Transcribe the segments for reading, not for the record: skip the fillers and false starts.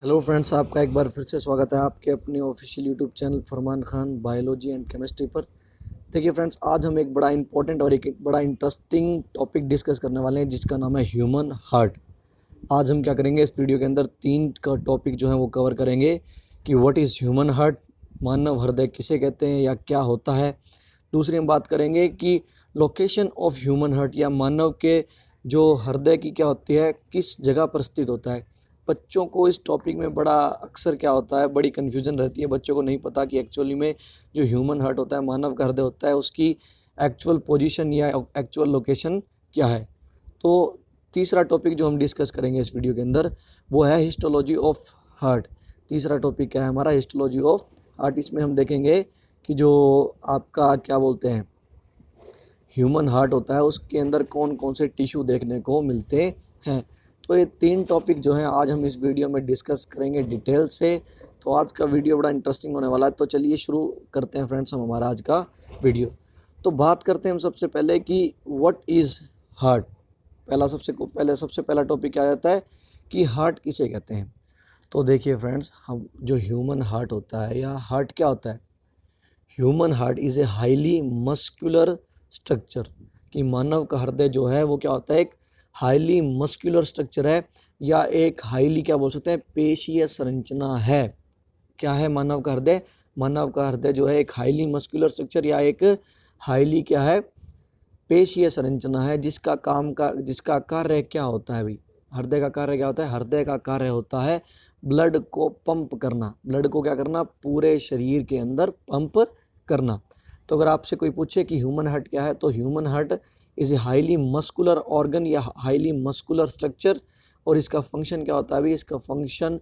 Hello friends, आपका एक बार फिर से स्वागत है आपके अपने official YouTube channel Farman Khan biology and chemistry पर। देखिए फ्रेंड्स, आज हम एक बड़ा इंपॉर्टेंट और एक बड़ा इंटरेस्टिंग टॉपिक डिस्कस करने वाले हैं जिसका नाम है ह्यूमन हार्ट। आज हम क्या करेंगे, इस वीडियो के अंदर तीन का टॉपिक जो है वो कवर करेंगे कि व्हाट इज़ ह्यूमन हार्ट, मानव हृदय किसे कहते हैं या क्या होता है। दूसरी हम बात करेंगे कि लोकेशन ऑफ ह्यूमन हार्ट या मानव के जो हृदय की क्या होती है, किस जगह पर स्थित होता है। बच्चों को इस टॉपिक में बड़ा अक्सर क्या होता है, बड़ी कन्फ्यूजन रहती है। बच्चों को नहीं पता कि एक्चुअली में जो ह्यूमन हार्ट होता है, मानव का हृदय होता है, उसकी एक्चुअल पोजीशन या एक्चुअल लोकेशन क्या है। तो तीसरा टॉपिक जो हम डिस्कस करेंगे इस वीडियो के अंदर वो है हिस्टोलॉजी ऑफ हार्ट। तीसरा टॉपिक क्या है हमारा, हिस्टोलॉजी ऑफ हार्ट। इसमें हम देखेंगे कि जो आपका क्या बोलते हैं ह्यूमन हार्ट होता है उसके अंदर कौन कौन से टिश्यू देखने को मिलते हैं। तो ये तीन टॉपिक जो हैं आज हम इस वीडियो में डिस्कस करेंगे डिटेल से। तो आज का वीडियो बड़ा इंटरेस्टिंग होने वाला है। तो चलिए शुरू करते हैं फ्रेंड्स हम हमारा आज का वीडियो। तो बात करते हैं हम सबसे पहले कि व्हाट इज़ हार्ट। सबसे पहला टॉपिक क्या आता है कि हार्ट किसे कहते हैं। तो देखिए फ्रेंड्स, हम जो ह्यूमन हार्ट होता है या हार्ट क्या होता है, human heart is a highly muscular structure. कि मानव का हृदय जो है वो क्या होता है, एक हाईली मस्कुलर स्ट्रक्चर है या एक हाईली क्या बोल सकते हैं पेशीय संरचना है। क्या है मानव का हृदय, मानव का हृदय जो है एक हाईली मस्कुलर स्ट्रक्चर या एक हाईली क्या है पेशीय संरचना है जिसका कार्य क्या होता है भाई। हृदय का कार्य क्या होता है, हृदय का कार्य होता है ब्लड को पंप करना। ब्लड को क्या करना, पूरे शरीर के अंदर पंप करना। तो अगर आपसे कोई पूछे कि ह्यूमन हार्ट क्या है, तो human heart is a highly muscular organ या हाईली मस्कुलर स्ट्रक्चर। और इसका फंक्शन क्या होता है भाई, इसका फंक्शन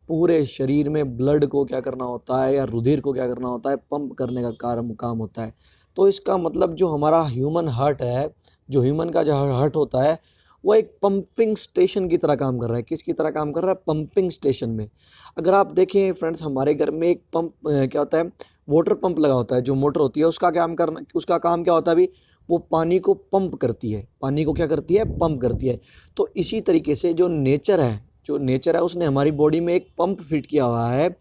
पूरे शरीर में ब्लड को क्या करना होता है या रुधिर को क्या करना होता है, पंप करने का काम होता है। तो इसका मतलब जो हमारा ह्यूमन हार्ट है, जो ह्यूमन का जो हार्ट होता है वो एक पंपिंग स्टेशन की तरह काम कर रहा है। किसकी तरह काम कर रहा है, पंपिंग स्टेशन में। अगर आप देखें फ्रेंड्स, हमारे घर में एक पंप क्या होता है, वाटर पंप लगा होता है। जो मोटर होती है उसका काम क्या होता है अभी, वो पानी को पंप करती है। पानी को क्या करती है, पंप करती है। तो इसी तरीके से जो नेचर है उसने हमारी बॉडी में एक पंप फिट किया हुआ है,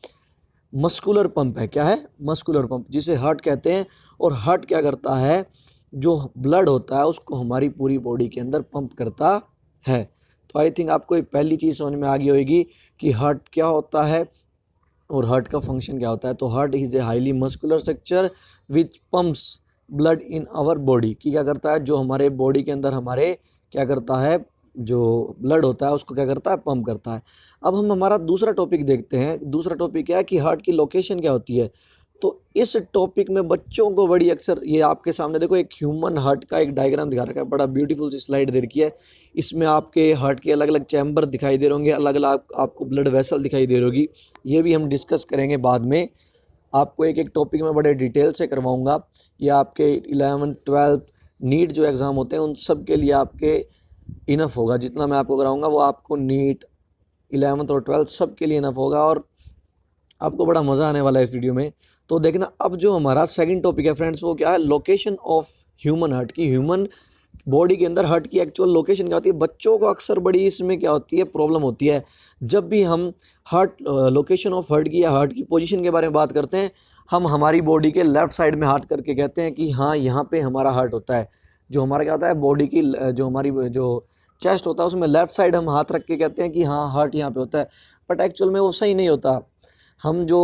मस्कुलर पंप है। क्या है, मस्कुलर पंप, जिसे हार्ट कहते हैं। और हार्ट क्या करता है, जो ब्लड होता है उसको हमारी पूरी बॉडी के अंदर पंप करता है। तो आई थिंक आपको ये पहली चीज़ समझ में आ गई होगी कि हार्ट क्या होता है और हार्ट का फंक्शन क्या होता है। तो heart is a highly muscular structure which pumps blood in our body. की क्या करता है, जो हमारे बॉडी के अंदर हमारे क्या करता है, जो ब्लड होता है उसको क्या करता है, पंप करता है। अब हम हमारा दूसरा टॉपिक देखते हैं। दूसरा टॉपिक क्या है कि हार्ट की लोकेशन क्या होती है। तो इस टॉपिक में बच्चों को बड़ी अक्सर, ये आपके सामने देखो एक ह्यूमन हार्ट का एक डायग्राम दिखा रखा है, बड़ा ब्यूटीफुल सी स्लाइड दे रखी है। इसमें आपके हार्ट के अलग अलग चैम्बर दिखाई दे रहे होंगे, अलग अलग आपको ब्लड वेसल दिखाई दे रही होगी। ये भी हम डिस्कस करेंगे बाद में। आपको एक एक टॉपिक में बड़े डिटेल से करवाऊंगा। ये आपके 11th 12th नीट जो एग्ज़ाम होते हैं उन सब के लिए आपके इनफ होगा। जितना मैं आपको कराऊंगा वो आपको नीट 11th और 12th सब के लिए इनफ होगा और आपको बड़ा मज़ा आने वाला है इस वीडियो में। तो देखना, अब जो हमारा सेकंड टॉपिक है फ्रेंड्स वो क्या है, लोकेशन ऑफ ह्यूमन हार्ट। की ह्यूमन बॉडी के अंदर हार्ट की एक्चुअल लोकेशन क्या होती है। बच्चों को अक्सर बड़ी इसमें क्या होती है, प्रॉब्लम होती है। जब भी हम हार्ट लोकेशन ऑफ हार्ट की या हार्ट की पोजीशन के बारे में बात करते हैं, हम हमारी बॉडी के लेफ़्ट साइड में हाथ करके कहते हैं कि हाँ यहाँ पे हमारा हार्ट होता है। जो हमारा क्या होता है, बॉडी की जो हमारी जो चेस्ट होता है उसमें लेफ़्ट साइड हम हाथ रख के कहते हैं कि हाँ हार्ट यहाँ पे होता है। बट एक्चुअल में वो सही नहीं होता। हम जो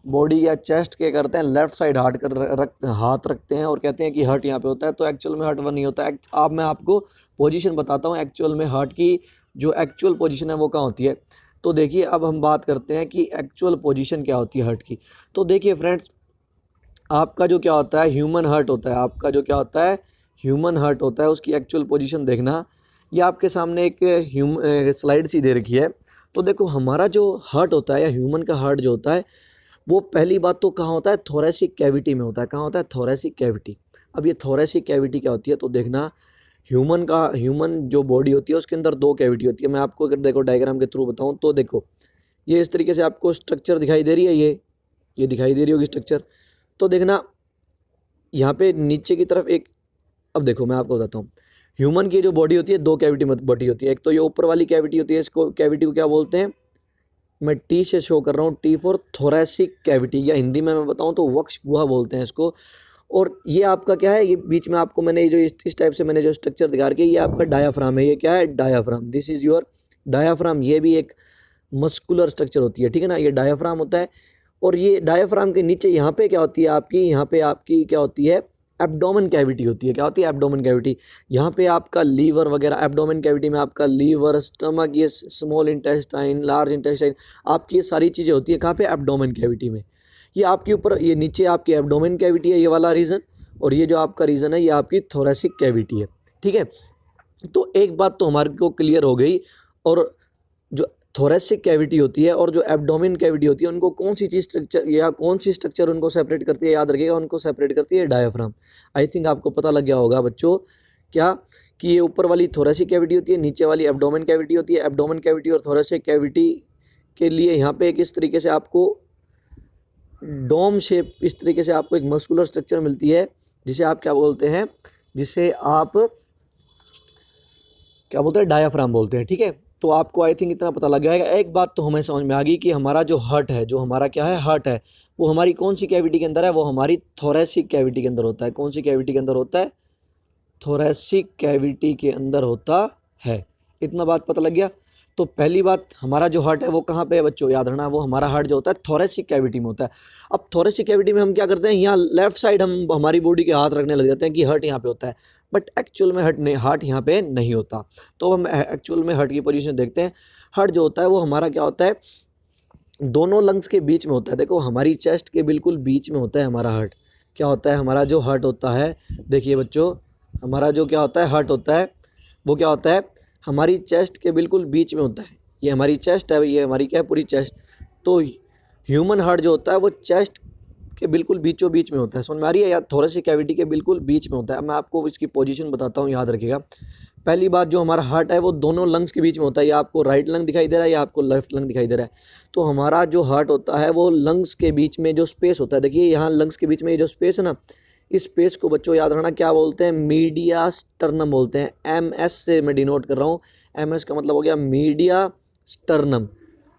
बॉडी या चेस्ट के करते हैं, लेफ़्ट साइड हाथ रखते हैं और कहते हैं कि हार्ट यहाँ पे होता है। तो एक्चुअल में हार्ट वो नहीं होता है। अब मैं आपको पोजीशन बताता हूँ एक्चुअल में हार्ट की जो एक्चुअल पोजीशन है वो कहाँ होती है। तो देखिए, अब हम बात करते हैं कि एक्चुअल पोजीशन क्या होती है हार्ट की। तो देखिए फ्रेंड्स, आपका जो क्या होता है ह्यूमन हार्ट होता है, आपका जो क्या होता है ह्यूमन हार्ट होता है, उसकी एक्चुअल पोजीशन देखना। ये आपके सामने एक स्लाइड सी दे रखी है। तो देखो, हमारा जो हार्ट होता है या ह्यूमन का हार्ट जो होता है वो पहली बात तो कहाँ होता है, थोरेसिक कैविटी में होता है। कहाँ होता है, थोरेसिक कैविटी। अब ये थोरेसिक कैविटी क्या होती है, तो देखना, ह्यूमन जो बॉडी होती है उसके अंदर दो कैविटी होती है। मैं आपको अगर देखो डायग्राम के थ्रू बताऊँ तो देखो, ये इस तरीके से आपको स्ट्रक्चर दिखाई दे रही है। ये दिखाई दे रही होगी स्ट्रक्चर। तो देखना, यहाँ पे नीचे की तरफ एक, अब देखो मैं आपको बताता हूँ। ह्यूमन की जो बॉडी होती है दो कैविटी बॉडी होती है। एक तो ये ऊपर वाली कैविटी होती है, इसको कैविटी को क्या बोलते हैं, मैं टी से शो कर रहा हूँ, टी फॉर थोरेसिक कैविटी, या हिंदी में मैं बताऊँ तो वक्ष गुहा बोलते हैं इसको। और ये आपका क्या है, ये बीच में आपको मैंने जो इस टाइप से मैंने जो स्ट्रक्चर दिखा रखी है, ये आपका डायाफ्राम है। ये क्या है, diaphragm, this is your diaphragm. ये भी एक मस्कुलर स्ट्रक्चर होती है, ठीक है ना, ये डायाफ्राम होता है। और ये डायाफ्राम के नीचे यहाँ पे क्या होती है आपकी, यहाँ पे आपकी क्या होती है, एब्डोमेन कैविटी होती है। क्या होती है, एब्डोमेन कैविटी। यहाँ पे आपका लीवर वगैरह, एब्डोमेन कैविटी में आपका लीवर, स्टमक, ये स्मॉल इंटेस्टाइन, लार्ज इंटेस्टाइन, आपकी ये सारी चीज़ें होती है कहाँ पे, एब्डोमेन कैविटी में। ये आपके ऊपर, ये नीचे आपकी एब्डोमेन कैविटी है, ये वाला रीजन, और ये जो आपका रीजन है ये आपकी थोरेसिक कैविटी है, ठीक है। तो एक बात तो हमारे को क्लियर हो गई। और जो थोरेसिक कैविटी होती है और जो एब्डोमेन कैविटी होती है, उनको कौन सी चीज़ स्ट्रक्चर या कौन सी स्ट्रक्चर उनको सेपरेट करती है, याद रखिएगा, उनको सेपरेट करती है डायाफ्राम। आई थिंक आपको पता लग गया होगा बच्चों, क्या कि ये ऊपर वाली थोरेसिक कैविटी होती है, नीचे वाली एब्डोमेन कैविटी होती है। एब्डोमेन कैविटी और थोरेसिक कैविटी के लिए यहाँ पे एक इस तरीके से आपको डोम शेप, इस तरीके से आपको एक मस्कुलर स्ट्रक्चर मिलती है, जिसे आप क्या बोलते हैं, जिसे आप क्या बोलते हैं, डायाफ्राम बोलते हैं, ठीक है। तो आपको आई थिंक इतना पता लग जाएगा। एक बात तो हमें समझ में आ गई कि हमारा जो हार्ट है, जो हमारा क्या है, हार्ट है, वो हमारी कौन सी कैविटी के अंदर है, वो हमारी थोरेसिक कैविटी के अंदर होता है। कौन सी कैविटी के अंदर होता है, थोरेसिक कैविटी के अंदर होता है। इतना बात पता लग गया। तो पहली बात, हमारा जो हार्ट है वो कहाँ पे है बच्चों, याद रखना, वो हमारा हार्ट जो होता है थोरेसिक कैविटी में होता है। अब थोरेसिक कैविटी में हम क्या करते हैं, यहाँ लेफ्ट साइड हम हमारी बॉडी के हाथ रखने लग जाते हैं कि हार्ट यहाँ पे होता है, बट एक्चुअल में हार्ट यहाँ पे नहीं होता। तो हम एक्चुअल में हार्ट की पोजीशन देखते हैं। हार्ट जो होता है वो हमारा क्या होता है, दोनों लंग्स के बीच में होता है। देखो, हमारी चेस्ट के बिल्कुल बीच में होता है हमारा हार्ट। क्या होता है, हमारा जो हार्ट होता है, देखिए बच्चों, हमारा जो क्या होता है, हार्ट होता है, वो क्या होता है, हमारी चेस्ट के बिल्कुल बीच में होता है। ये हमारी चेस्ट है, ये हमारी क्या है, पूरी चेस्ट। तो ह्यूमन हार्ट जो होता है वो चेस्ट के बिल्कुल बीचों बीच में होता है। समझ में आ रही है, या थोरेसिक कैविटी के बिल्कुल बीच में होता है। अब मैं आपको इसकी पोजीशन बताता हूँ, याद रखिएगा। पहली बात, जो हमारा हार्ट है वो दोनों लंग्स के बीच में होता है। या आपको राइट लंग दिखाई दे रहा है, या आपको लेफ्ट लंग दिखाई दे रहा है। तो हमारा जो हार्ट होता है वो लंग्स के बीच में जो स्पेस होता है, देखिए यहाँ लंग्स के बीच में ये जो स्पेस है ना, इस स्पेस को बच्चों याद रखना क्या बोलते हैं, मीडिया स्टर्नम बोलते हैं। MS से मैं डिनोट कर रहा हूँ। MS का मतलब हो गया मीडिया स्टर्नम,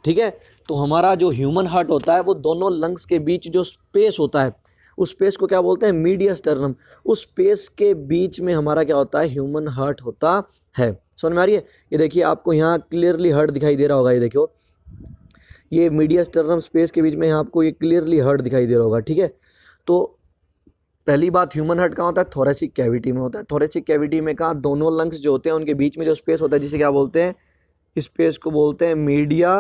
ठीक है। तो हमारा जो ह्यूमन हार्ट होता है वो दोनों लंग्स के बीच जो स्पेस होता है, उस स्पेस को क्या बोलते हैं, मीडिया स्टर्नम। उस स्पेस के बीच में हमारा क्या होता है, ह्यूमन हार्ट होता है। समझ में आ रही है। ये देखिए, आपको यहाँ क्लियरली हार्ट दिखाई दे रहा होगा। ये देखो, ये मीडिया स्टर्नम स्पेस के बीच में यहाँ आपको ये क्लियरली हार्ट दिखाई दे रहा होगा, ठीक है। तो पहली बात, ह्यूमन हार्ट कहाँ होता है, थोरेसिक कैविटी में होता है। थोरेसिक कैविटी में कहाँ, दोनों लंग्स जो होते हैं उनके बीच में जो स्पेस होता है, जिसे क्या बोलते हैं, स्पेस को बोलते हैं मीडिया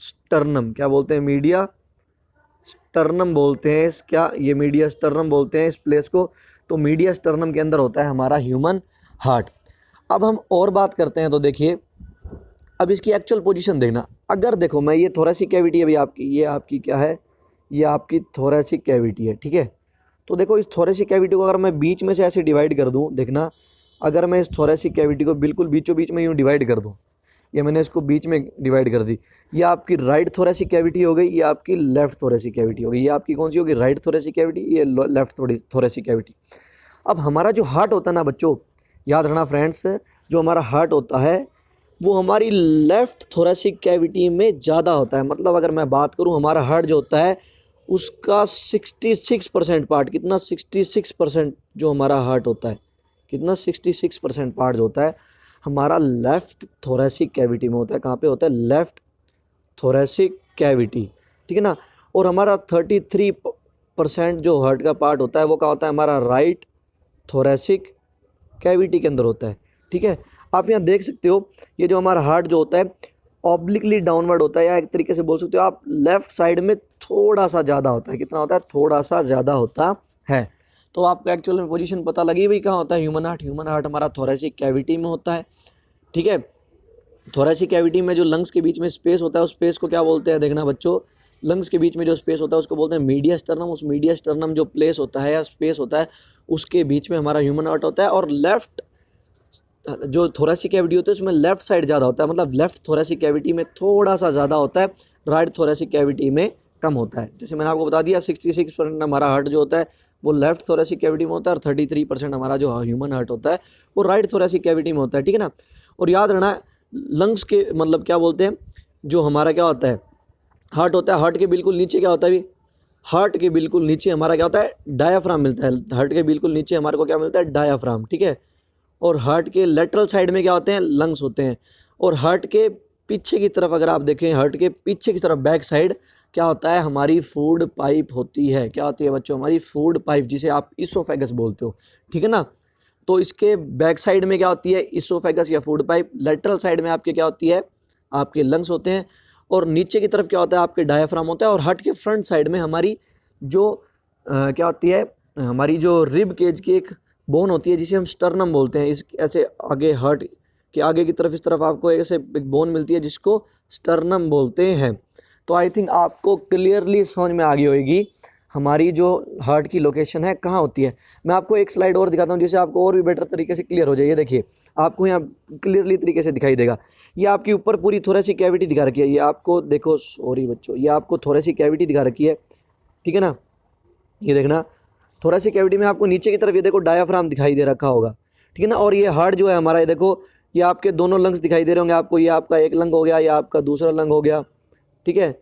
स्टर्नम। क्या बोलते हैं, मीडिया स्टर्नम बोलते हैं। क्या, ये मीडिया स्टर्नम बोलते हैं इस प्लेस को। तो मीडिया स्टर्नम के अंदर होता है हमारा ह्यूमन हार्ट। अब हम और बात करते हैं, तो देखिए, अब इसकी एक्चुअल पोजीशन देखना। अगर देखो, मैं ये थोरेसिक कैविटी अभी आपकी, ये आपकी क्या है, ये आपकी थोरेसिक कैविटी है, ठीक है। तो देखो, इस थोरेसिक कैविटी को अगर मैं बीच में से ऐसे डिवाइड कर दूं, देखना, अगर मैं इस थोरेसिक कैविटी को बिल्कुल बीचों बीच में यूँ डिवाइड कर दूं, ये मैंने इसको बीच में डिवाइड कर दी, ये आपकी राइट थोरेसिक कैविटी हो गई, ये आपकी लेफ्ट थोरेसिक कैविटी हो गई। ये आपकी कौन सी होगी, राइट थोरेसिक कैविटी, ये लेफ्ट थोरेसिक कैविटी। अब हमारा जो हार्ट होता है ना बच्चों, याद रखना फ्रेंड्स, जो हमारा हार्ट होता है वो हमारी लेफ्ट थोरेसिक कैविटी में ज़्यादा होता है। मतलब अगर मैं बात करूं, हमारा हार्ट जो होता है उसका 66% पार्ट, कितना, 66% जो हमारा हार्ट होता है, कितना, 66% पार्ट जो होता है हमारा लेफ्ट थोरेसिक कैविटी में होता है। कहाँ पे होता है, लेफ्ट थोरेसिक कैविटी, ठीक है ना। और हमारा 33% जो हार्ट का पार्ट होता है वो क्या होता है, हमारा राइट थोरेसिक कैविटी के अंदर होता है, ठीक है। आप यहाँ देख सकते हो, ये जो हमारा हार्ट जो होता है ऑब्लिकली डाउनवर्ड होता है, या एक तरीके से बोल सकते हो आप लेफ्ट साइड में थोड़ा सा ज़्यादा होता है। कितना होता है, थोड़ा सा ज़्यादा होता है। तो आपको एक्चुअल में पोजीशन पता लगी भाई, कहाँ होता है ह्यूमन हार्ट। ह्यूमन हार्ट हमारा थोरेसिक कैविटी में होता है, ठीक है। थोरेसिक कैविटी में जो लंग्स के बीच में स्पेस होता है, उस स्पेस को क्या बोलते हैं, देखना बच्चों, लंग्स के बीच में जो स्पेस होता है उसको बोलते हैं मीडिया स्टर्नम। उस मीडिया स्टर्नम जो प्लेस होता है या स्पेस होता है, उसके बीच में हमारा ह्यूमन हार्ट होता है। और लेफ्ट जो थोरेसिक कैविटी होती है उसमें लेफ्ट साइड ज़्यादा होता है, मतलब लेफ्ट थोरेसिक कैविटी में थोड़ा सा ज़्यादा होता है, राइट थोरेसिक कैविटी में कम होता है। जैसे मैंने आपको बता दिया, 66% हमारा हार्ट जो होता है वो लेफ्ट थोरेसिक कैविटी में होता है, और 33% हमारा जो ह्यूमन हार्ट होता है वो राइट थोरेसिक कैविटी में होता है, ठीक है ना। और याद रखना, लंग्स के मतलब क्या बोलते हैं, जो हमारा क्या होता है, हार्ट होता है, हार्ट के बिल्कुल नीचे क्या होता है अभी, हार्ट के बिल्कुल नीचे हमारा क्या होता है, डायाफ्राम मिलता है। हार्ट के बिल्कुल नीचे हमारे को क्या मिलता है, डायाफ्राम, ठीक है। और हार्ट के लेटरल साइड में क्या होते हैं, लंग्स होते हैं। और हार्ट के पीछे की तरफ अगर आप देखें, हार्ट के पीछे की तरफ बैक साइड क्या होता है, हमारी फूड पाइप होती है। क्या होती है बच्चों, हमारी फूड पाइप, जिसे आप इसोफेगस बोलते हो, ठीक है ना। तो इसके बैक साइड में क्या होती है, इसोफेगस या फूड पाइप। लेटरल साइड में आपके क्या होती है, आपके लंग्स होते हैं। और नीचे की तरफ क्या होता है, आपके डायाफ्राम होता है। और हार्ट के फ्रंट साइड में हमारी जो क्या होती है, हमारी जो रिब केज की एक बोन होती है, जिसे हम स्टर्नम बोलते हैं। इस ऐसे आगे हार्ट के आगे की तरफ इस तरफ आपको ऐसे एक बोन मिलती है जिसको स्टर्नम बोलते हैं। तो आई थिंक आपको क्लियरली समझ में आ गई होगी हमारी जो हार्ट की लोकेशन है कहाँ होती है। मैं आपको एक स्लाइड और दिखाता हूँ जिससे आपको और भी बेटर तरीके से क्लियर हो जाए। ये देखिए, आपको यहाँ क्लियरली तरीके से दिखाई देगा। ये आपकी ऊपर पूरी थोरेसिक कैविटी दिखा रखी है। ये आपको देखो, सॉरी बच्चों, ये आपको थोरेसिक कैविटी दिखा रखी है, ठीक है ना। ये देखना, थोरेसिक कैविटी में आपको नीचे की तरफ ये देखो डायाफ्राम दिखाई दे रखा होगा, ठीक है ना। और ये हार्ट जो है हमारा, ये देखो, ये आपके दोनों लंग्स दिखाई दे रहे होंगे आपको। ये आपका एक लंग हो गया, ये आपका दूसरा लंग हो गया, ठीक है।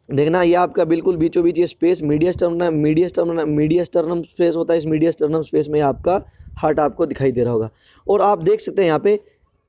देखना, ये आपका बिल्कुल बीचों बीच ये स्पेस मीडियस्टर्नम स्पेस होता है। इस मीडियस्टर्नम स्पेस में आपका हार्ट आपको दिखाई दे रहा होगा। और आप देख सकते हैं यहाँ पे,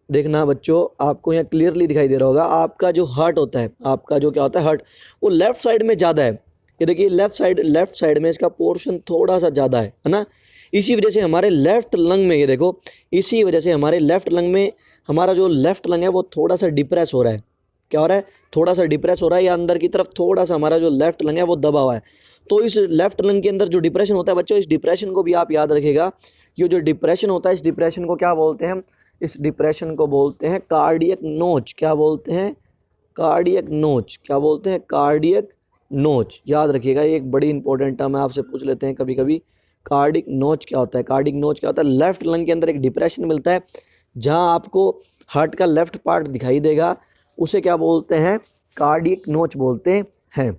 देखना बच्चों, आपको यहाँ क्लियरली दिखाई दे रहा होगा, आपका जो हार्ट होता है, आपका जो क्या होता है हार्ट, वो लेफ्ट साइड में ज़्यादा है। ये देखिए, लेफ्ट साइड में इसका पोर्शन थोड़ा सा ज़्यादा है ना। इसी वजह से हमारे लेफ्ट लंग में, ये देखो, इसी वजह से हमारे लेफ्ट लंग में, हमारा जो लेफ्ट लंग है वो थोड़ा सा डिप्रेस हो रहा है। क्या हो रहा है, थोड़ा सा डिप्रेस हो रहा है, या अंदर की तरफ थोड़ा सा हमारा जो लेफ्ट लंग है वो दबा हुआ है। तो इस लेफ्ट लंग के अंदर जो डिप्रेशन होता है बच्चों, इस डिप्रेशन को भी आप याद रखिएगा। ये जो डिप्रेशन होता है, इस डिप्रेशन को क्या बोलते हैं हम, इस डिप्रेशन को बोलते हैं कार्डियक नोच। क्या बोलते हैं, कार्डियक नोच। क्या बोलते हैं, कार्डियक नोच। याद रखिएगा, ये एक बड़ी इंपॉर्टेंट टर्म है, आपसे पूछ लेते हैं कभी कभी। कार्डिक नोच क्या होता है, कार्डिक नोच क्या होता है, लेफ्ट लंग के अंदर एक डिप्रेशन मिलता है जहां आपको हार्ट का लेफ्ट पार्ट दिखाई देगा, उसे क्या बोलते हैं, कार्डियक नोच बोलते हैं।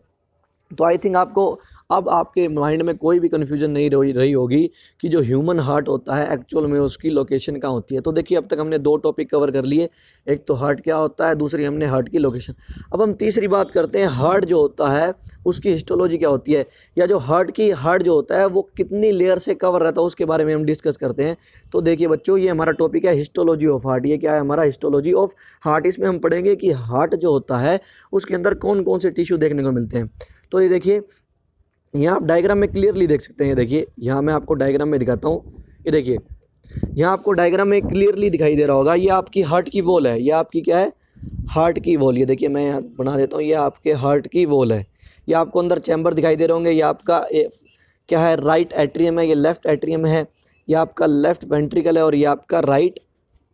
तो आई थिंक आपको अब आपके माइंड में कोई भी कन्फ्यूजन नहीं रही होगी कि जो ह्यूमन हार्ट होता है एक्चुअल में उसकी लोकेशन कहाँ होती है। तो देखिए, अब तक हमने 2 टॉपिक कवर कर लिए, एक तो हार्ट क्या होता है, दूसरी हमने हार्ट की लोकेशन। अब हम तीसरी बात करते हैं, हार्ट जो होता है उसकी हिस्टोलॉजी क्या होती है, या जो हार्ट जो होता है वो कितनी लेयर से कवर रहता है उसके बारे में हम डिस्कस करते हैं। तो देखिए बच्चों, ये हमारा टॉपिक है हिस्टोलॉजी ऑफ हार्ट। ये क्या है, हमारा हिस्टोलॉजी ऑफ हार्ट। इसमें हम पढ़ेंगे कि हार्ट जो होता है उसके अंदर कौन कौन से टिश्यू देखने को मिलते हैं। तो ये देखिए, यहाँ आप डायग्राम में क्लियरली देख सकते हैं। देखिए, यहाँ मैं आपको डायग्राम में दिखाता हूँ। ये देखिए, यहाँ आपको डायग्राम में क्लियरली दिखाई दे रहा होगा, ये आपकी हार्ट की वॉल है। ये आपकी क्या है, हार्ट की वॉल। ये देखिए, मैं यहाँ बना देता हूँ, ये आपके हार्ट की वॉल है। ये आपको अंदर चैम्बर दिखाई दे रहे होंगे। ये आपका क्या है, राइट एट्रियम है, ये लेफ्ट एट्रियम है। ये आपका लेफ्ट वेंट्रिकल है और ये आपका राइट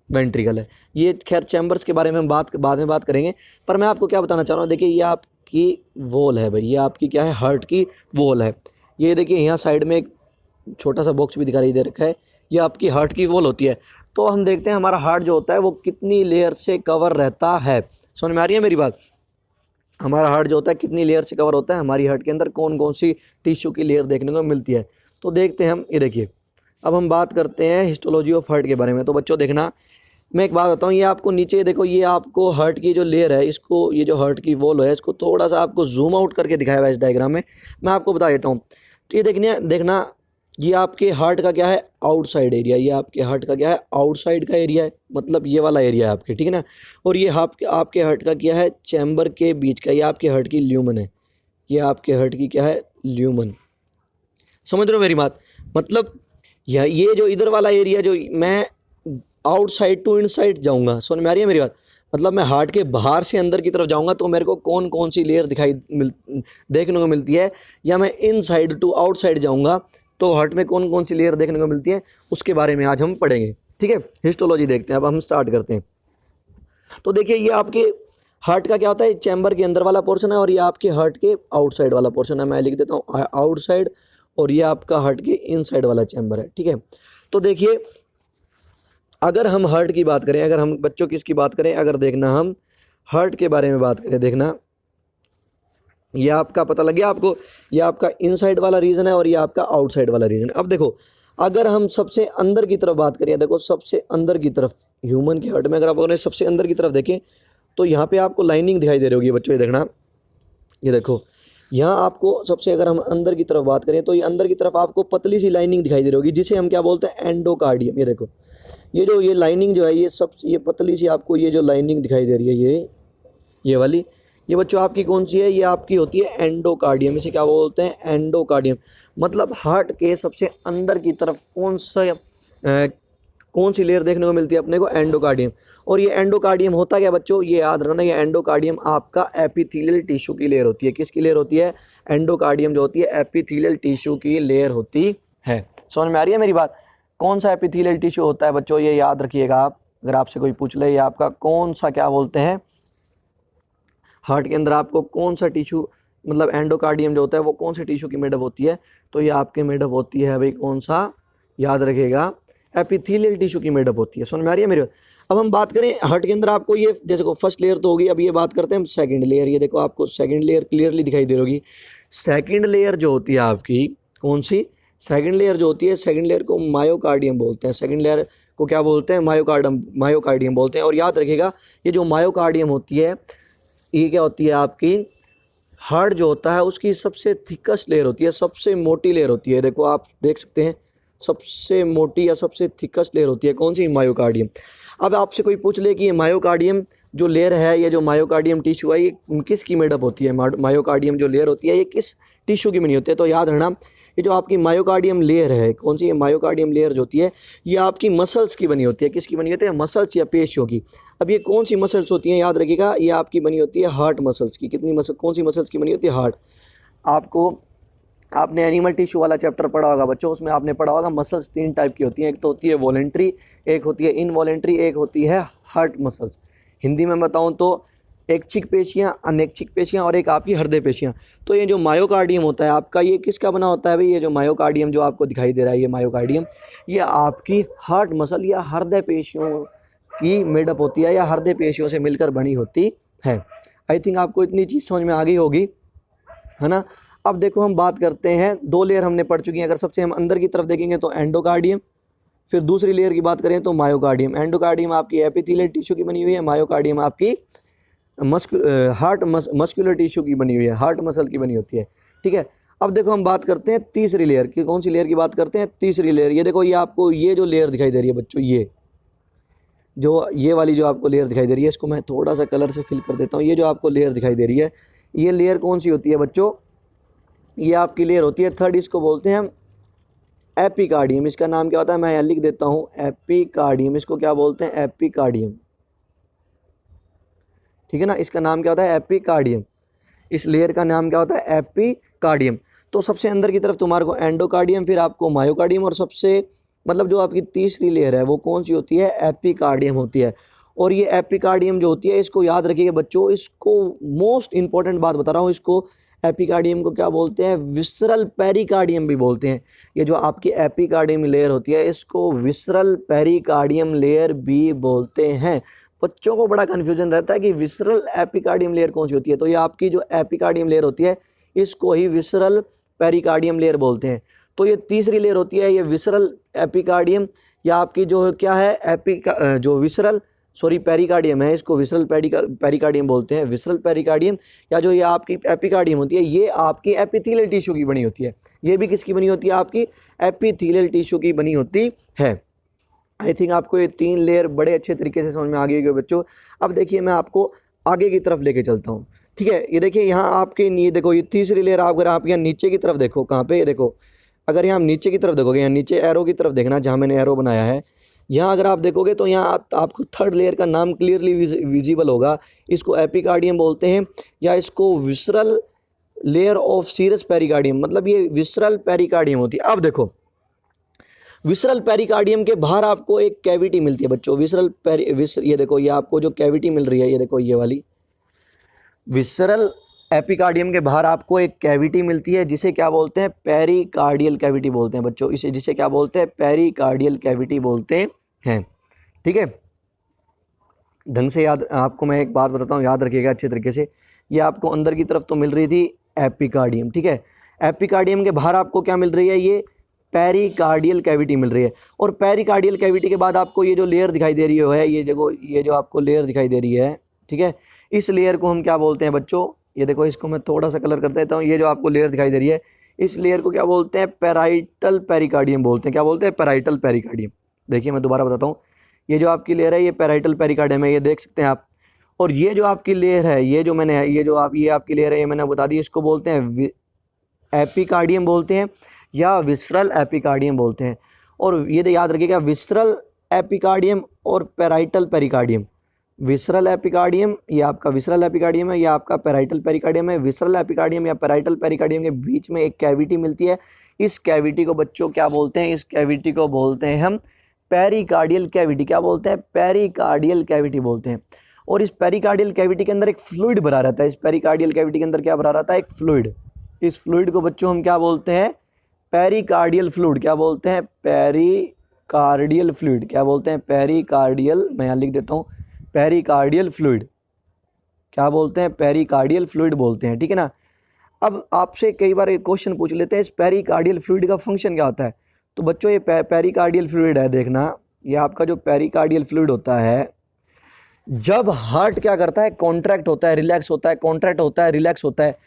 वेंट्रिकल है। ये खैर चैम्बर्स के बारे में हम बाद में बात करेंगे, पर मैं आपको क्या बताना चाह रहा हूँ, देखिए, ये आपकी वॉल है भाई, ये आपकी क्या है, हार्ट की वॉल है। ये देखिए, यहाँ साइड में एक छोटा सा बॉक्स भी दिखाई दे रखा है, ये आपकी हार्ट की वॉल होती है। तो हम देखते हैं हमारा हार्ट जो होता है वो कितनी लेयर से कवर रहता है। समझ में आ रही है मेरी बात, हमारा हार्ट जो होता है कितनी लेयर से कवर होता है, हमारी हार्ट के अंदर कौन कौन सी टिश्यू की लेयर देखने को मिलती है। तो देखते हैं हम, ये देखिए, अब हम बात करते हैं हिस्टोलॉजी ऑफ हार्ट के बारे में। तो बच्चों देखना, मैं एक बात बताऊँ, ये आपको नीचे देखो, ये आपको हार्ट की जो लेयर है, इसको, ये जो हार्ट की वॉल है, इसको थोड़ा सा आपको जूम आउट करके दिखाया हुआ है इस डायग्राम में। मैं आपको बता देता हूँ। तो ये देखना, ये आपके हार्ट का क्या है, आउटसाइड एरिया। ये आपके हार्ट का क्या है, आउटसाइड का एरिया है, मतलब ये वाला एरिया है आपके, ठीक है ना। और ये आपके हार्ट का क्या है, चैम्बर के बीच का, ये आपके हार्ट की ल्यूमन है। ये आपके हार्ट की क्या है, ल्यूमन। समझ रहे हो मेरी बात, मतलब ये जो इधर वाला एरिया, जो मैं आउटसाइड टू इनसाइड जाऊंगा, समझ में आ रही है मेरी बात, मतलब मैं हार्ट के बाहर से अंदर की तरफ जाऊंगा तो मेरे को कौन कौन सी लेयर देखने को मिलती है, या मैं इनसाइड टू आउटसाइड जाऊंगा तो हार्ट में कौन कौन सी लेयर देखने को मिलती है, उसके बारे में आज हम पढ़ेंगे, ठीक है। हिस्टोलॉजी देखते हैं, अब हम स्टार्ट करते हैं। तो देखिए, ये आपके हार्ट का क्या होता है, चैम्बर के अंदर वाला पोर्शन है, और ये आपके हार्ट के आउटसाइड वाला पोर्शन है। मैं लिख देता हूँ आउटसाइड, और ये आपका हार्ट के इनसाइड वाला चैम्बर है, ठीक है। तो देखिए, अगर हम हार्ट की बात करें, अगर हम बच्चों किसकी बात करें, अगर देखना हम हार्ट के बारे में बात करें, देखना, ये आपका पता लग गया आपको, ये आपका इनसाइड वाला रीजन है और ये आपका आउटसाइड वाला रीजन है। अब देखो, अगर हम सबसे अंदर की तरफ बात करें, देखो सबसे अंदर की तरफ ह्यूमन के हार्ट में अगर आप सबसे अंदर की तरफ देखें तो यहाँ पे आपको लाइनिंग दिखाई दे रही होगी बच्चों, ये देखना, ये देखो यहाँ आपको सबसे, अगर हम अंदर की तरफ बात करें तो ये अंदर की तरफ आपको पतली सी लाइनिंग दिखाई दे रही होगी, जिसे हम क्या बोलते हैं, एंडोकार्डियम। ये देखो ये लाइनिंग जो है, ये पतली सी आपको ये जो लाइनिंग दिखाई दे रही है, ये वाली, ये बच्चों आपकी कौन सी है, ये आपकी होती है एंडोकार्डियम। इसे क्या बोलते हैं, एंडोकार्डियम। मतलब हार्ट के सबसे अंदर की तरफ कौन सी लेयर देखने को मिलती है अपने को, एंडोकार्डियम। और ये एंडोकार्डियम होता क्या बच्चों, ये याद रखना, ये एंडोकार्डियम आपका एपिथेलियल टिश्यू की लेयर होती है। किसकी लेयर होती है, एंडोकार्डियम जो होती है एपिथेलियल टिश्यू की लेयर होती है। समझ में आ रही है मेरी बात। कौन सा एपिथेलियल टिश्यू होता है बच्चों, ये याद रखिएगा आप, अगर आपसे कोई पूछ ले ये आपका कौन सा क्या बोलते हैं, हार्ट के अंदर आपको कौन सा टिश्यू, मतलब एंडोकार्डियम जो होता है वो कौन से टिश्यू की मेडअप होती है, तो ये आपके मेडअप होती है भाई कौन सा, याद रखिएगा, एपिथेलियल टिश्यू की मेडअप होती है। समझ में आ रही है मेरे। अब हम बात करें हार्ट के अंदर आपको ये, जैसे को फर्स्ट लेयर तो होगी, अब ये बात करते हैं हम सेकंड लेयर। ये देखो आपको सेकंड लेयर क्लियरली दिखाई दे रही होगी। सेकंड लेयर जो होती है आपकी कौन सी, सेकंड लेयर जो होती है, सेकंड लेयर को मायोकार्डियम बोलते हैं। सेकंड लेयर को क्या बोलते हैं, मायोकार्डियम बोलते हैं। और याद रखिएगा ये जो मायोकार्डियम होती है, ये क्या होती है आपकी, हार्ट जो होता है उसकी सबसे थिकस्ट लेयर होती है, सबसे मोटी लेयर होती है। देखो आप देख सकते हैं, सबसे मोटी या सबसे थिकस्ट लेयर होती है कौन सी, मायोकार्डियम। अब आपसे कोई पूछ ले कि ये मायोकार्डियम जो लेयर है, ये जो मायोकार्डियम टिश्यू है, ये किसकी मेडअप होती है, मायोकार्डियम जो लेयर होती है ये किस टिश्यू की बनी होती है, तो याद रखना ये जो आपकी मायोकार्डियम लेयर है कौन सी, ये मायोकार्डियम लेयर जो होती है ये आपकी मसल्स की बनी होती है। किसकी बनी होती है, मसल्स या पेशियों की। अब ये कौन सी मसल्स होती हैं, याद रखिएगा, ये आपकी बनी होती है हार्ट मसल्स की। कितनी मसल, कौन सी मसल्स की बनी होती है, हार्ट। आपने एनिमल टिश्यू वाला चैप्टर पढ़ा होगा बच्चों, उसमें आपने पढ़ा होगा मसल्स 3 टाइप की होती हैं। एक तो होती है वॉलेंट्री, एक होती है इनवॉलेंट्री, एक होती है हार्ट मसल्स। हिंदी में बताऊं तो ऐच्छिक पेशियां, अनैच्छिक पेशियां और एक आपकी हृदय पेशियां। तो ये जो मायोकार्डियम होता है आपका, ये किसका बना होता है भाई, ये जो मायोकार्डियम जो आपको दिखाई दे रहा है, ये मायोकार्डियम ये आपकी हार्ट मसल या हृदय पेशियों की मेडअप होती है, या हृदय पेशियों से मिलकर बनी होती है। आई थिंक आपको इतनी चीज़ समझ में आ गई होगी, है ना। अब देखो हम बात करते हैं, 2 लेयर हमने पढ़ चुकी हैं। अगर सबसे हम अंदर की तरफ देखेंगे तो एंडोकार्डियम, फिर दूसरी लेयर की बात करें तो मायोकार्डियम। एंडोकार्डियम आपकी एपिथेलियल टिश्यू की बनी हुई है, मायोकार्डियम आपकी मस्कुलर टिश्यू की बनी हुई है, हार्ट मसल की बनी होती है, ठीक है। अब देखो हम बात करते हैं तीसरी लेयर की। कौन सी लेयर की बात करते हैं, तीसरी लेयर। ये देखो ये आपको ये जो लेयर दिखाई दे रही है बच्चों, ये वाली जो आपको लेयर दिखाई दे रही है, इसको मैं थोड़ा सा कलर से फिल कर देता हूँ। ये जो आपको लेयर दिखाई दे रही है, ये लेयर कौन सी होती है बच्चों, ये आपकी लेयर होती है थर्ड, इसको बोलते हैं हम एपिकार्डियम। इसका नाम क्या होता है, मैं यहाँ लिख देता हूँ, एपिकार्डियम। इसको क्या बोलते हैं, एपिकार्डियम, ठीक है ना। इसका नाम क्या होता है, एपिकार्डियम। इस लेयर का नाम क्या होता है, एपिकार्डियम। तो सबसे अंदर की तरफ तुम्हारे को एंडोकार्डियम, फिर आपको मायोकार्डियम, और सबसे मतलब जो आपकी तीसरी लेयर है वो कौन सी होती है, एपिकार्डियम होती है। और ये एपिकार्डियम जो होती है, इसको याद रखिएगा बच्चों, इसको मोस्ट इंपॉर्टेंट बात बता रहा हूँ, इसको एपिकार्डियम को क्या बोलते हैं, विसरल पेरिकार्डियम भी बोलते हैं। ये जो आपकी एपिकार्डियम लेयर होती है इसको विसरल पेरिकार्डियम लेयर भी बोलते हैं। बच्चों को बड़ा कन्फ्यूजन रहता है कि विसरल एपिकार्डियम लेयर कौन सी होती है, तो ये आपकी जो एपिकार्डियम लेयर होती है इसको ही विसरल पेरिकार्डियम लेयर बोलते हैं। तो ये तीसरी लेयर होती है, ये विसरल एपिकार्डियम, या आपकी जो क्या है जो विसरल पेरिकार्डियम है, इसको विसरल पेरिकार्डियम बोलते हैं, विसरल पेरिकार्डियम। या जो ये आपकी एपिकार्डियम होती है ये आपकी एपिथेलियल टिश्यू की बनी होती है। ये भी किसकी बनी होती है, आपकी एपिथेलियल टिश्यू की बनी होती है। आई थिंक आपको ये 3 लेयर बड़े अच्छे तरीके से समझ में आ गई होगी बच्चों। अब देखिए मैं आपको आगे की तरफ लेके चलता हूँ, ठीक है। ये देखिए यहाँ आपके ये देखो, ये तीसरी लेयर, अगर आप यहाँ नीचे की तरफ देखो, कहाँ पे, ये देखो, अगर यहाँ नीचे की तरफ देखोगे, यहाँ नीचे एरो की तरफ देखना, जहाँ मैंने एरो बनाया है, यहाँ अगर आप देखोगे तो यहाँ आपको थर्ड लेयर का नाम क्लियरली विजिबल होगा। इसको एपिकार्डियम बोलते हैं, या इसको visceral layer of serous pericardium, मतलब ये विसरल पेरिकार्डियम होती है। अब देखो विसरल पेरिकार्डियम के बाहर आपको एक कैविटी मिलती है बच्चों, ये देखो, ये आपको जो कैविटी मिल रही है, ये देखो, ये वाली विसरल एपिकार्डियम के बाहर आपको एक कैविटी मिलती है, जिसे क्या बोलते हैं, पेरिकार्डियल कैविटी बोलते हैं बच्चों। जिसे क्या बोलते हैं, पेरिकार्डियल कैविटी बोलते हैं, ठीक है। ढंग से याद, आपको मैं एक बात बताता हूँ, याद रखिएगा अच्छे तरीके से। ये आपको अंदर की तरफ तो मिल रही थी एपिकार्डियम, ठीक है। एपिकार्डियम के बाहर आपको क्या मिल रही है, ये पेरिकार्डियल कैविटी मिल रही है। और पेरिकार्डियल कैविटी के बाद आपको ये जो लेयर दिखाई दे रही है, ये जो आपको लेयर दिखाई दे रही है, ठीक है, इस लेयर को हम क्या बोलते हैं बच्चों, ये देखो, इसको मैं थोड़ा सा कलर कर देता हूँ। ये जो आपको लेयर दिखाई दे रही है, इस लेयर को क्या बोलते हैं? पैराइटल पेरिकार्डियम बोलते हैं। क्या बोलते हैं? Parietal pericardium. देखिए मैं दोबारा बताता हूँ, ये जो आपकी लेयर है ये पैराइटल पेरिकार्डियम है, ये देख सकते हैं आप। और ये जो आपकी लेयर है, ये आपकी लेयर है, ये मैंने बता दी, इसको बोलते हैं एपिकार्डियम बोलते हैं या विसरल एपिकार्डियम बोलते हैं। और ये याद रखिएगा, विसरल एपिकार्डियम और पैराइटल पेरिकार्डियम। विसरल एपिकार्डियम, ये आपका विसरल एपिकार्डियम है, या आपका पैराइटल पेरिकार्डियम है। विसरल एपिकार्डियम या पैराइटल पेरिकार्डियम के बीच में एक कैविटी मिलती है। इस कैविटी को बच्चों क्या बोलते हैं? इस कैविटी को बोलते हैं हम पेरिकार्डियल कैविटी। क्या बोलते हैं? पेरिकार्डियल कैविटी बोलते हैं। और इस पेरिकार्डियल कैविटी के अंदर एक फ्लूइड भरा रहता है। इस पेरिकार्डियल कैविटी के अंदर क्या भरा रहता है? एक फ्लूइड। इस फ्लूइड को बच्चों हम क्या बोलते हैं? Pericardial fluid. क्या बोलते हैं? Pericardial fluid. क्या बोलते हैं? पेरिकार्डियल, मैं यहाँ लिख देता हूँ, पेरिकार्डियल फ्लूइड। क्या बोलते हैं? पेरिकार्डियल फ्लूइड बोलते हैं, ठीक है ना। अब आपसे कई बार एक क्वेश्चन पूछ लेते हैं, इस पेरिकार्डियल फ्लूइड का फंक्शन क्या होता है? तो बच्चों ये पेरिकार्डियल फ्लूइड है, देखना, ये आपका जो पेरिकार्डियल फ्लूइड होता है, जब हार्ट क्या करता है? कॉन्ट्रैक्ट होता है, रिलैक्स होता है, कॉन्ट्रैक्ट होता है, रिलैक्स होता है,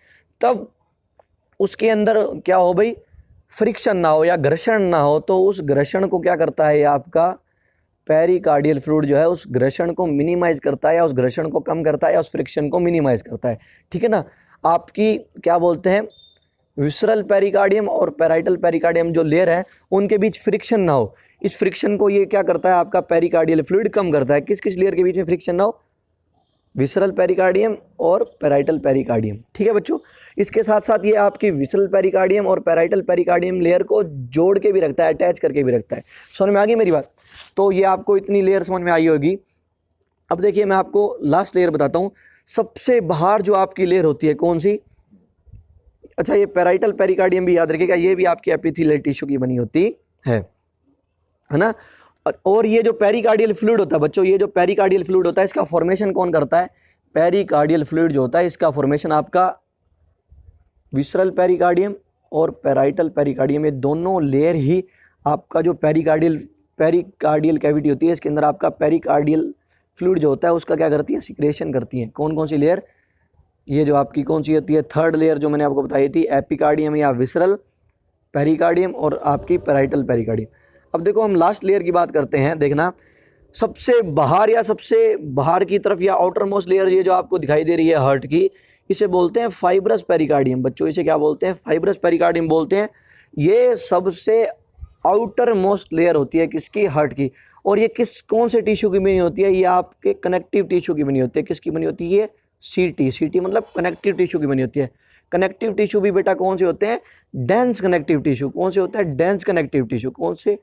तब उसके अंदर क्या हो भाई? फ्रिक्शन ना हो या घर्षण ना हो, तो उस घर्षण को क्या करता है? ये आपका पेरिकार्डियल फ्लूइड जो है उस घर्षण को मिनिमाइज करता है, या उस घर्षण को कम करता है, या उस फ्रिक्शन को मिनिमाइज करता है, ठीक है ना। आपकी क्या बोलते हैं? विसरल पेरिकार्डियम और पैराइटल पेरिकार्डियम जो लेयर है उनके बीच फ्रिक्शन ना हो, इस फ्रिक्शन को ये क्या करता है? आपका पेरिकार्डियल फ्लूइड कम करता है। किस किस लेयर के बीच में फ्रिक्शन ना हो? विसरल पेरिकार्डियम और पैराइटल पेरिकार्डियम, ठीक है बच्चों। इसके साथ साथ ये आपकी विसरल पेरिकार्डियम और पैराइटल पेरिकार्डियम लेयर को जोड़ के भी रखता है, अटैच करके भी रखता है। समझ में आ गई मेरी बात? तो ये आपको इतनी लेयर समझ में आई होगी। अब देखिए मैं आपको लास्ट लेयर बताता हूँ। सबसे बाहर जो आपकी लेयर होती है कौन सी? अच्छा, ये पैराइटल पेरिकार्डियम भी याद रखिएगा, ये भी आपकी एपिथेलियल टिश्यू की बनी होती है ना। और ये जो पेरिकार्डियल फ्लूइड होता है बच्चों, ये जो पेरिकार्डियल फ्लूइड होता है इसका फॉर्मेशन कौन करता है? पेरिकार्डियल फ्लूइड जो होता है इसका फॉर्मेशन आपका विसरल पेरिकार्डियम और पैराइटल पेरिकार्डियम, ये दोनों लेयर ही आपका जो पेरिकार्डियल कैविटी होती है इसके अंदर आपका पेरिकार्डियल फ्लूइड जो होता है उसका क्या करती है? सिक्रेशन करती है। कौन कौन सी लेयर? ये जो आपकी कौन सी होती है? थर्ड लेयर जो मैंने आपको बताई थी, एपिकार्डियम या विसरल पेरिकार्डियम और आपकी पैराइटल पेरिकार्डियम। अब देखो हम लास्ट लेयर की बात करते हैं। देखना, सबसे बाहर या सबसे बाहर की तरफ या आउटर मोस्ट लेयर ये जो आपको दिखाई दे रही है हार्ट की, इसे बोलते हैं फाइब्रस पेरिकार्डियम। बच्चों इसे क्या बोलते हैं? फाइब्रस पेरिकार्डियम बोलते हैं। ये सबसे आउटर मोस्ट लेयर होती है किसकी? हार्ट की। और ये कौन से टिश्यू की बनी होती है? ये आपके कनेक्टिव टिश्यू की बनी होती है। किसकी बनी होती है? ये सीटी मतलब कनेक्टिव टिश्यू की बनी होती है। कनेक्टिव टिश्यू भी बेटा कौन से होते हैं? Dense connective tissue. कौन से होता है? Dense connective tissue. कौन से?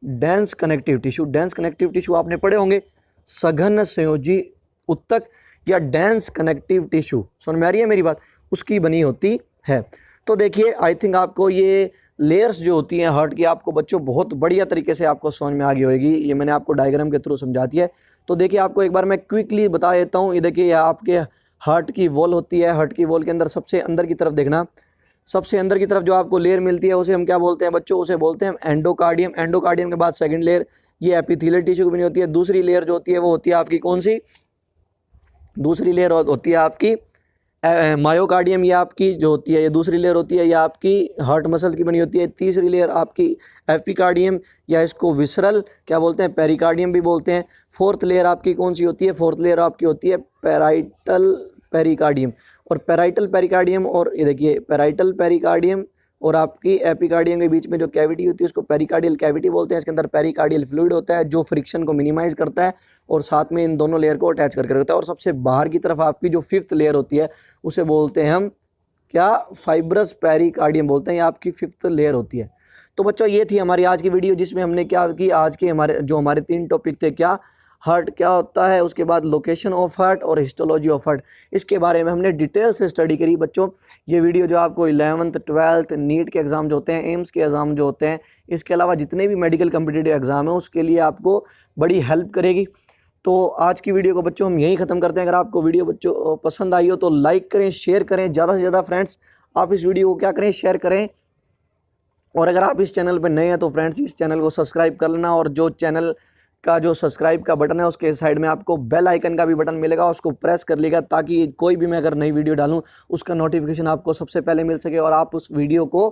Dense connective tissue. Dense connective tissue आपने पढ़े होंगे, सघन संयोजी उत्तक या डेंस कनेक्टिव टिश्यू। समझ में आ रही है मेरी बात? उसकी बनी होती है। तो देखिए आई थिंक आपको ये लेयर्स जो होती हैं हार्ट की, आपको बच्चों बहुत बढ़िया तरीके से आपको समझ में आ गई होगी। ये मैंने आपको डायग्राम के थ्रू समझा दिया है। तो देखिए आपको एक बार मैं क्विकली बता देता हूँ। ये देखिए, ये आपके हार्ट की वॉल होती है। हार्ट की वॉल के अंदर सबसे अंदर की तरफ देखना, सबसे अंदर की तरफ जो आपको लेयर मिलती है उसे हम क्या बोलते हैं बच्चों? उसे बोलते हैं एंडोकार्डियम। एंडोकार्डियम के बाद सेकंड लेयर ये एपिथेलियल टिश्यू की बनी होती है। दूसरी लेयर जो होती है वो होती है आपकी कौन सी? दूसरी लेयर होती है आपकी मायोकार्डियम। ये आपकी जो होती है ये दूसरी लेयर होती है, ये आपकी हार्ट मसल की बनी होती है। तीसरी लेयर आपकी एपिकार्डियम या इसको विसरल क्या बोलते हैं? पेरिकार्डियम भी बोलते हैं। फोर्थ लेयर आपकी कौन सी होती है? फोर्थ लेयर आपकी होती है पैराइटल पेरिकार्डियम। और पैराइटल पेरिकार्डियम और ये देखिए पैराइटल पेरिकार्डियम और आपकी एपिकार्डियम के बीच में जो कैविटी होती है उसको पेरिकार्डियल कैविटी बोलते हैं। इसके अंदर पेरिकार्डियल फ्लूइड होता है जो फ्रिक्शन को मिनिमाइज करता है और साथ में इन दोनों लेयर को अटैच करके रखता है। और सबसे बाहर की तरफ आपकी जो फिफ्थ लेयर होती है उसे बोलते हैं हम क्या? फाइब्रस पेरिकार्डियम बोलते हैं। ये आपकी फिफ्थ लेयर होती है। तो बच्चों ये थी हमारी आज की वीडियो जिसमें हमने क्या की, आज के हमारे 3 टॉपिक थे। क्या? हार्ट क्या होता है, उसके बाद लोकेशन ऑफ हार्ट और हिस्टोलॉजी ऑफ हार्ट, इसके बारे में हमने डिटेल से स्टडी करी बच्चों। ये वीडियो जो आपको 11th 12th नीट के एग्ज़ाम जो होते हैं, एम्स के एग्ज़ाम जो होते हैं, इसके अलावा जितने भी मेडिकल कम्पिटिटिव एग्ज़ाम हैं उसके लिए आपको बड़ी हेल्प करेगी। तो आज की वीडियो को बच्चों हम यहीं ख़त्म करते हैं। अगर आपको वीडियो बच्चों पसंद आई हो तो लाइक करें, शेयर करें, ज़्यादा से ज़्यादा फ्रेंड्स आप इस वीडियो को क्या करें? शेयर करें। और अगर आप इस चैनल पर नए हैं तो फ्रेंड्स इस चैनल को सब्सक्राइब कर लेना। और जो चैनल का जो सब्सक्राइब का बटन है उसके साइड में आपको बेल आइकन का भी बटन मिलेगा, उसको प्रेस कर लीजिएगा ताकि कोई भी मैं अगर नई वीडियो डालूं उसका नोटिफिकेशन आपको सबसे पहले मिल सके और आप उस वीडियो को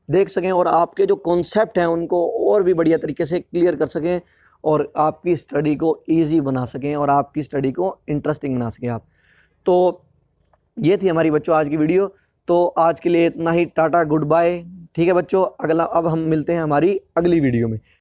देख सकें और आपके जो कॉन्सेप्ट हैं उनको और भी बढ़िया तरीके से क्लियर कर सकें और आपकी स्टडी को ईजी बना सकें और आपकी स्टडी को इंटरेस्टिंग बना सकें आप। तो ये थी हमारी बच्चों आज की वीडियो। तो आज के लिए इतना ही, टाटा गुड बाय। ठीक है बच्चों, अगला अब हम मिलते हैं हमारी अगली वीडियो में।